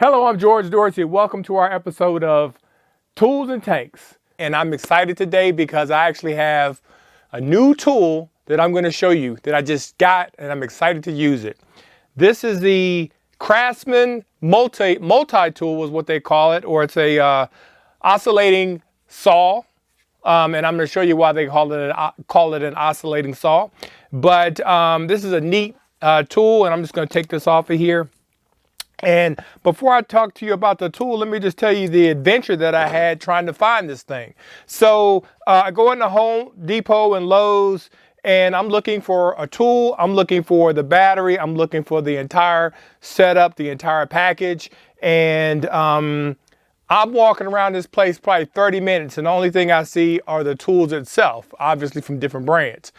Hello, I'm George Dorsey. Welcome to our episode of Tools and Tanks. And I'm excited today because I actually have a new tool that I'm going to show you that I just got, and I'm excited to use it. This is the Craftsman multi-tool is what they call it, or it's a oscillating saw. And I'm going to show you why they call it an oscillating saw. But this is a neat tool, and I'm just going to take this off of here. And before I talk to you about the tool, let me just tell you the adventure that I had trying to find this thing. So I go into Home Depot and Lowe's, and I'm looking for a tool. I'm looking for the battery. I'm looking for the entire setup, the entire package. And I'm walking around this place probably 30 minutes, and the only thing I see are the tools itself, obviously from different brands.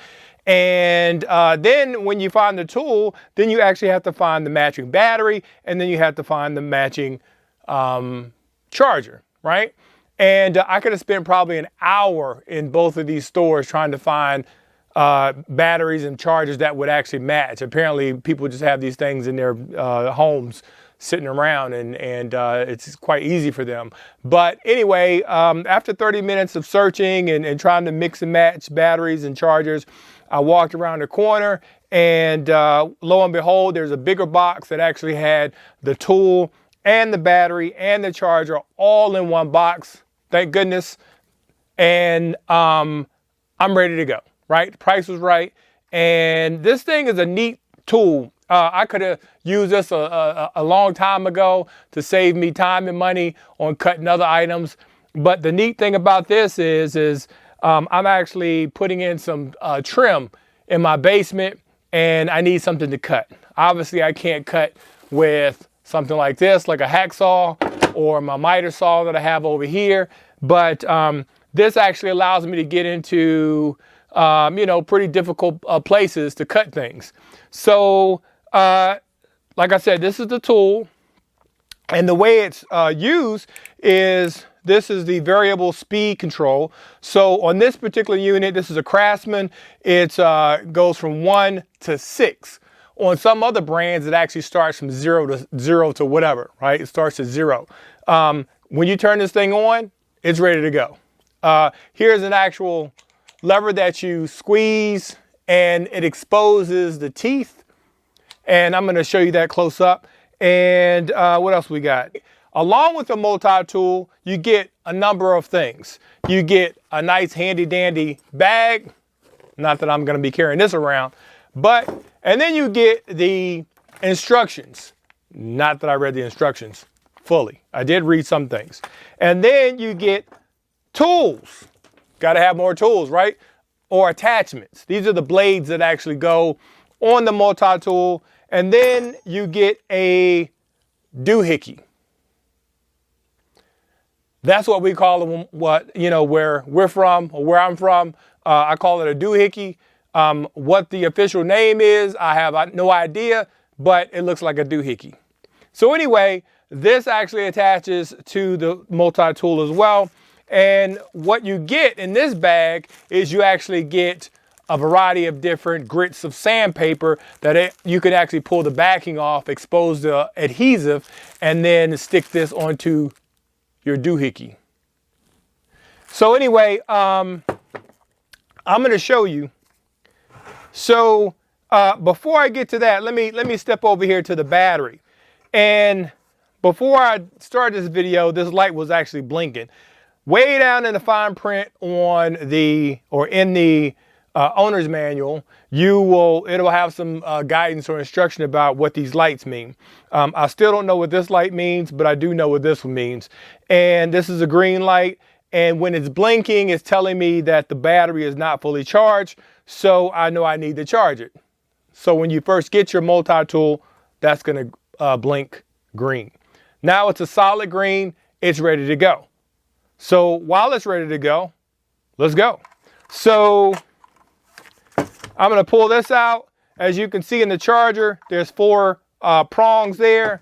And then when you find the tool, then you actually have to find the matching battery, and then you have to find the matching charger, right? And I could have spent probably an hour in both of these stores trying to find batteries and chargers that would actually match. Apparently, people just have these things in their homes sitting around, and it's quite easy for them. But anyway, after 30 minutes of searching and trying to mix and match batteries and chargers, I walked around the corner, and lo and behold, there's a bigger box that actually had the tool and the battery and the charger all in one box. Thank goodness. And I'm ready to go, right? The price was right. And this thing is a neat tool. I could have used this a long time ago to save me time and money on cutting other items. But the neat thing about this is I'm actually putting in some trim in my basement, and I need something to cut. Obviously, I can't cut with something like this, like a hacksaw or my miter saw that I have over here. But this actually allows me to get into, pretty difficult places to cut things. So, like I said, this is the tool. And the way it's used is this is the variable speed control. So on this particular unit, this is a Craftsman. It goes from 1 to 6. On some other brands, it actually starts from 0 to whatever, right? It starts at 0. When you turn this thing on, it's ready to go. Here's an actual lever that you squeeze, and it exposes the teeth. And I'm going to show you that close up. And what else we got? Along with the multi-tool, you get a number of things. You get a nice handy dandy bag. Not that I'm going to be carrying this around, and then you get the instructions. Not that I read the instructions fully. I did read some things. And then you get tools. Got to have more tools, right? Or attachments. These are the blades that actually go on the multi-tool. And then you get a doohickey. That's what we call them, where we're from, or where I'm from. I call it a doohickey. What the official name is, I have no idea, but it looks like a doohickey. So anyway, this actually attaches to the multi-tool as well. And what you get in this bag is you actually get a variety of different grits of sandpaper that you can actually pull the backing off, expose the adhesive, and then stick this onto your doohickey. So anyway, I'm going to show you. So before I get to that, let me step over here to the battery. And before I start this video, this light was actually blinking. Way down in the fine print in the owner's manual, it'll have some guidance or instruction about what these lights mean. I still don't know what this light means, but I do know what this one means. And this is a green light, and when it's blinking, it's telling me that the battery is not fully charged, so I know I need to charge it. So when you first get your multi-tool, that's going to blink green. Now it's a solid green, it's ready to go. So while it's ready to go, let's go. So I'm going to pull this out. As you can see in the charger, there's 4 prongs there.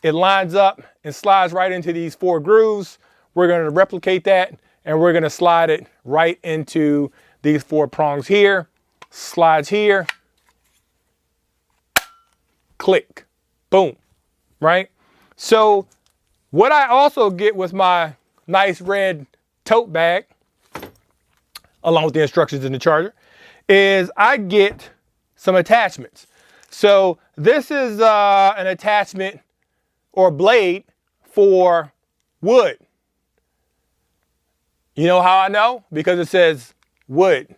It lines up and slides right into these 4 grooves. We're going to replicate that, and we're going to slide it right into these 4 prongs here. Slides here. Click. Boom. Right? So what I also get with my nice red tote bag, along with the instructions in the charger, is I get some attachments. So this is an attachment or blade for wood. You know how I know? Because it says wood.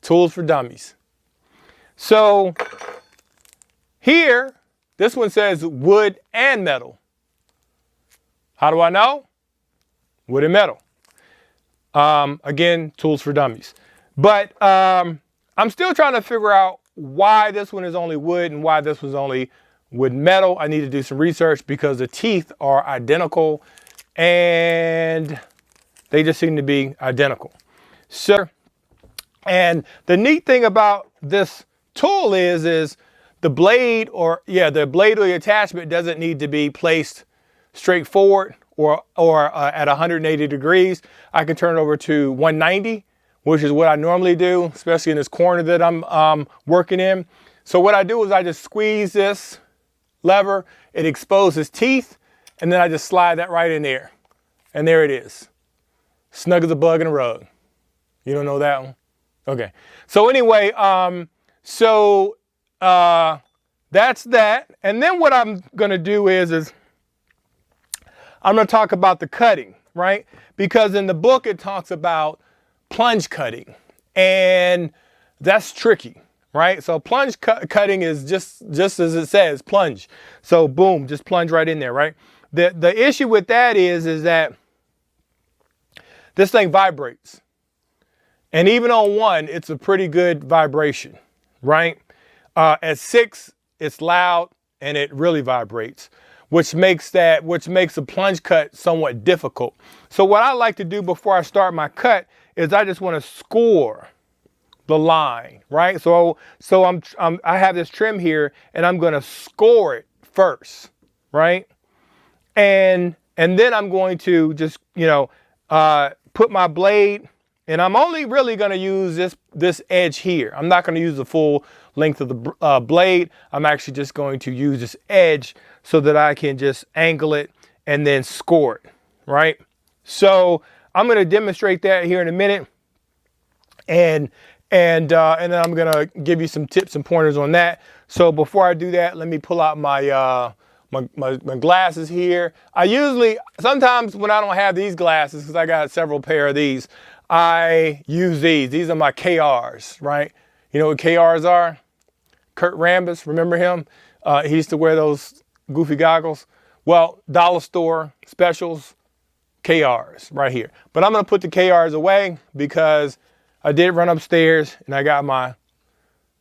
Tools for dummies. So here, this one says wood and metal. How do I know? Wood and metal. Again, tools for dummies. But I'm still trying to figure out why this one is only wood and why this one's only wood and metal. I need to do some research because the teeth are identical and they just seem to be identical. So, and the neat thing about this tool is the blade or the attachment doesn't need to be placed straight forward or at 180 degrees. I can turn it over to 190, which is what I normally do, especially in this corner that I'm working in. So what I do is I just squeeze this lever, it exposes teeth, and then I just slide that right in there. And there it is. Snug as a bug in a rug. You don't know that one? Okay. So anyway, that's that. And then what I'm gonna do is I'm gonna talk about the cutting, right? Because in the book it talks about plunge cutting, and that's tricky, right? So plunge cutting is just as it says, plunge. So boom, just plunge right in there, right? The issue with that is that this thing vibrates. And even on 1, it's a pretty good vibration, right? At 6, it's loud and it really vibrates, which makes a plunge cut somewhat difficult. So what I like to do before I start my cut is I just want to score the line, right? So I have this trim here and I'm going to score it first, right? And then I'm going to just, put my blade, and I'm only really going to use this edge here. I'm not going to use the full length of the blade. I'm actually just going to use this edge so that I can just angle it and then score it, right? So I'm going to demonstrate that here in a minute, and then I'm going to give you some tips and pointers on that. So before I do that, let me pull out my my glasses here. Sometimes when I don't have these glasses, because I got several pair of these, I use these. These are my KRs, right? You know what KRs are? Kurt Rambis, remember him? He used to wear those goofy goggles. Well, dollar store specials, KRs right here. But I'm gonna put the KRs away because I did run upstairs and I got my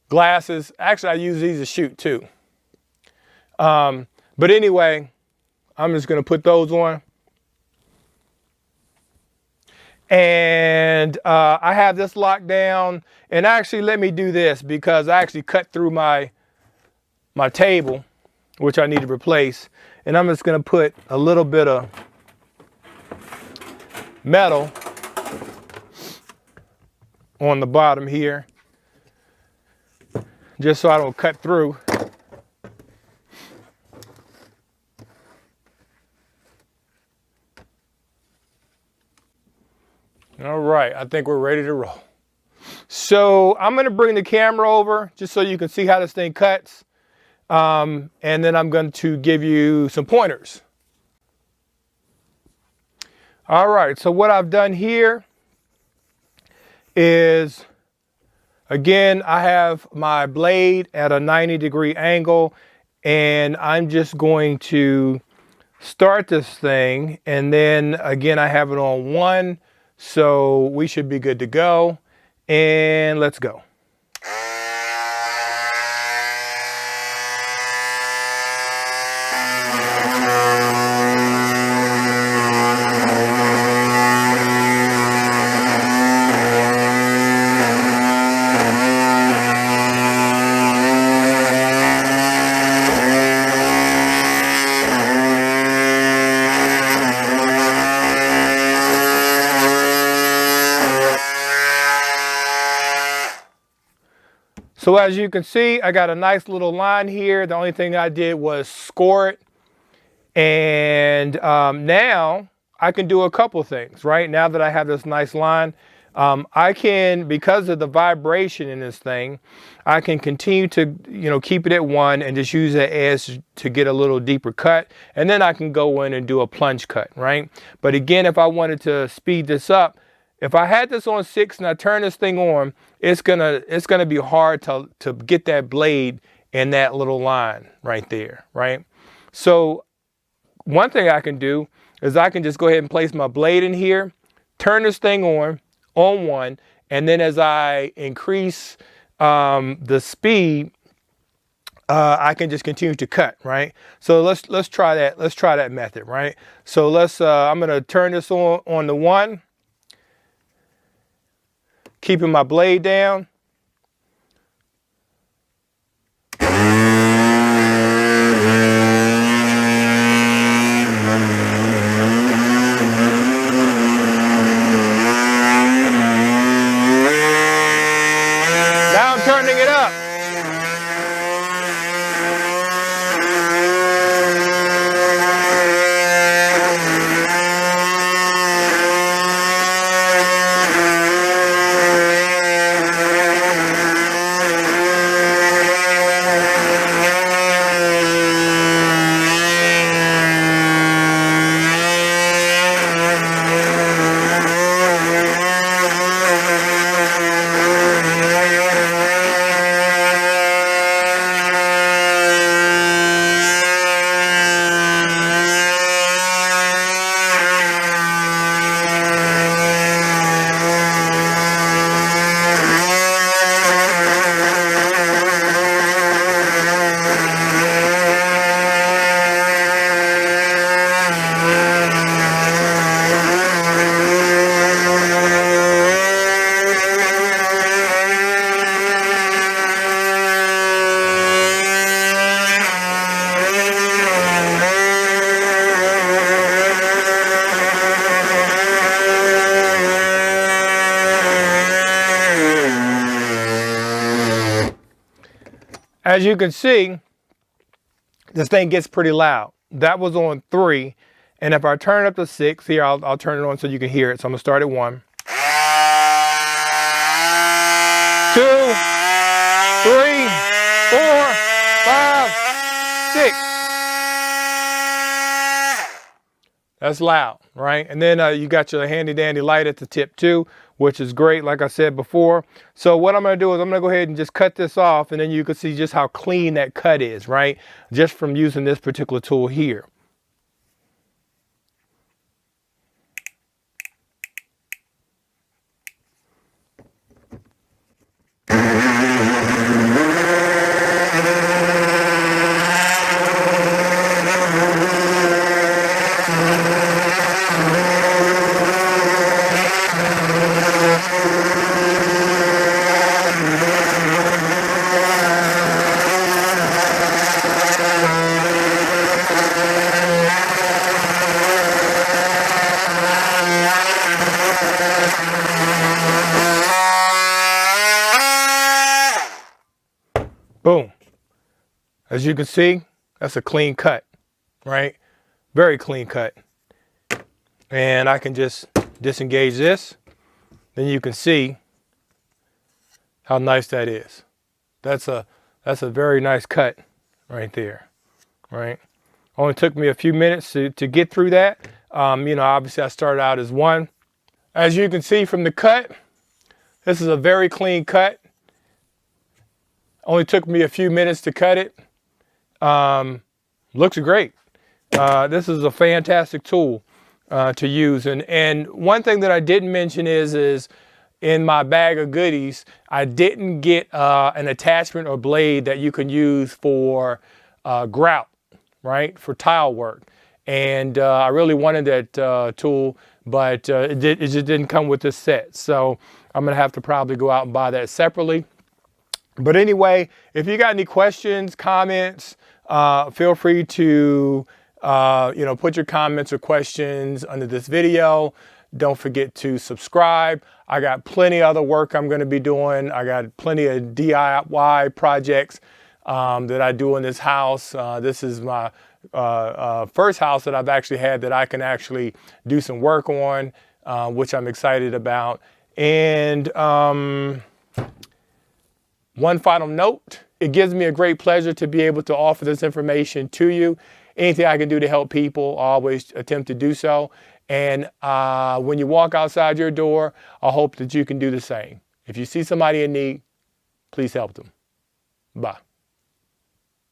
glasses. Actually, I use these to shoot too. But anyway, I'm just gonna put those on. And I have this locked down, and actually let me do this because I actually cut through my table, which I need to replace. And I'm just gonna put a little bit of metal on the bottom here, just so I don't cut through. All right, I think we're ready to roll. So I'm gonna bring the camera over just so you can see how this thing cuts. And then I'm going to give you some pointers. All right, so what I've done here is, again, I have my blade at a 90-degree angle, and I'm just going to start this thing, and then again I have it on 1, so we should be good to go, and let's go. So as you can see, I got a nice little line here. The only thing I did was score it And now I can do a couple things, right? Now that I have this nice line, I can, because of the vibration in this thing, I can continue to, keep it at 1 and just use that edge to get a little deeper cut. And then I can go in and do a plunge cut, right? But again, if I wanted to speed this up, if I had this on 6 and I turn this thing on, it's gonna be hard to get that blade in that little line right there, right? So one thing I can do is I can just go ahead and place my blade in here, turn this thing on 1, and then as I increase the speed, I can just continue to cut, right? So let's try that. Let's try that method, right? So I'm gonna turn this on the 1, keeping my blade down. Now I'm turning it up. As you can see, this thing gets pretty loud. That was on 3. And if I turn it up to 6, here, I'll turn it on so you can hear it. So I'm gonna start at 1, 2, 3, 4, 5, 6. That's loud, right? And then you got your handy dandy light at the tip too, which is great, like I said before. So what I'm gonna do is I'm gonna go ahead and just cut this off, and then you can see just how clean that cut is, right? Just from using this particular tool here. Boom. As you can see, that's a clean cut, right? Very clean cut. And I can just disengage this. Then you can see how nice that is. That's a very nice cut right there, right? Only took me a few minutes to get through that. Obviously I started out as 1. As you can see from the cut, this is a very clean cut. Only took me a few minutes to cut it. Looks great. This is a fantastic tool to use. And one thing that I didn't mention is in my bag of goodies, I didn't get an attachment or blade that you can use for grout, right? For tile work. And I really wanted that tool, but it just didn't come with this set. So I'm gonna have to probably go out and buy that separately. But anyway, if you got any questions, comments, feel free to put your comments or questions under this video. Don't forget to subscribe. I got plenty of other work I'm going to be doing. I got plenty of DIY projects that I do in this house. This is my first house that I've actually had that I can actually do some work on, which I'm excited about. And one final note, it gives me a great pleasure to be able to offer this information to you. Anything I can do to help people, I always attempt to do so. And when you walk outside your door, I hope that you can do the same. If you see somebody in need, please help them. Bye.